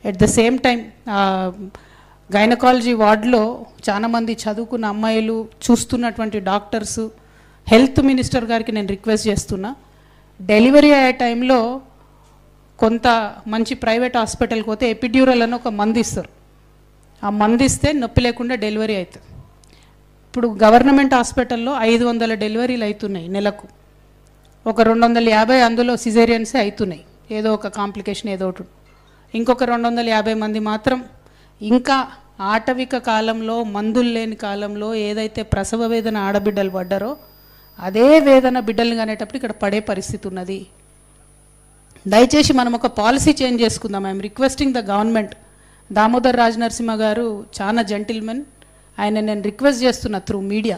At the same time gynaecology వార్డులో చాలామంది చదువుకున్న అమ్మాయిలు చూస్తున్నటువంటి డాక్టర్స్, హెల్త్ మినిస్టర్ గారికి నేను రిక్వెస్ట్ చేస్తున్నా, డెలివరీ అయ్యే టైంలో కొంత మంచి ప్రైవేట్ హాస్పిటల్కి పోతే ఎపిడ్యూరల్ అని ఒక మందు ఇస్తారు. ఆ మందు ఇస్తే నొప్పి లేకుండా డెలివరీ అవుతుంది. ఇప్పుడు గవర్నమెంట్ హాస్పిటల్లో 500 డెలివరీలు అవుతున్నాయి నెలకు. ఒక 250 అందులో సిజేరియన్సే అవుతున్నాయి, ఏదో ఒక కాంప్లికేషన్ ఏదో ఒకటి. ఇంకొక 250 మంది మాత్రం ఇంకా ఆటవిక కాలంలో, మందులు లేని కాలంలో ఏదైతే ప్రసవ వేదన ఆడబిడ్డలు పడ్డారో అదే వేదన బిడ్డలు కానేటప్పుడు ఇక్కడ పడే పరిస్థితి ఉన్నది. దయచేసి మనం ఒక పాలసీ చేంజ్ చేసుకుందాం. I'm requesting the government. Damodar Rajanarasimha గారు చాలా జెంటిల్మెన్, ఆయన నేను రిక్వెస్ట్ చేస్తున్నా through media,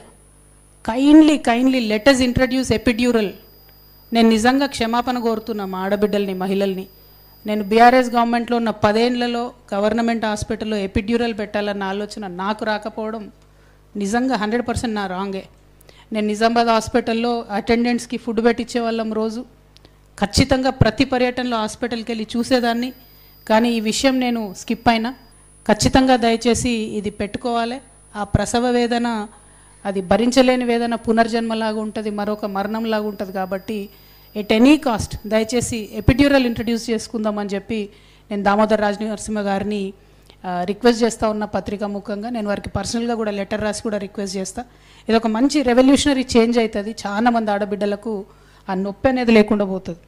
kindly let us introduce epidural. నేను నిజంగా క్షమాపణ కోరుతున్నా మా ఆడబిడ్డల్ని, మహిళల్ని. నేను బీఆర్ఎస్ గవర్నమెంట్లో ఉన్న 10 ఏళ్లలో గవర్నమెంట్ హాస్పిటల్లో ఎపిడ్యూరల్ పెట్టాలన్న ఆలోచన నాకు రాకపోవడం నిజంగా 100% నా రాంగే. నేను నిజామాబాద్ హాస్పిటల్లో అటెండెంట్స్కి ఫుడ్ పెట్టించే వాళ్ళం రోజు. ఖచ్చితంగా ప్రతి పర్యటనలో హాస్పిటల్కి వెళ్ళి చూసేదాన్ని, కానీ ఈ విషయం నేను స్కిప్ అయినా. ఖచ్చితంగా దయచేసి ఇది పెట్టుకోవాలి. ఆ ప్రసవ వేదన అది భరించలేని వేదన పునర్జన్మలాగా ఉంటుంది, మరొక మరణంలాగా ఉంటుంది. కాబట్టి ఎట్ ఎనీ కాస్ట్ దయచేసి ఎపిడ్యూరల్ ఇంట్రడ్యూస్ చేసుకుందామని చెప్పి నేను దామోదర్ రాజనరసింహ గారిని రిక్వెస్ట్ చేస్తూ ఉన్న పత్రికా ముఖంగా. నేను వారికి పర్సనల్గా కూడా లెటర్ రాసి కూడా రిక్వెస్ట్ చేస్తా. ఇది ఒక మంచి రెవల్యూషనరీ చేంజ్ అవుతుంది. చాలా మంది ఆడబిడ్డలకు ఆ నొప్పి అనేది లేకుండా పోతుంది.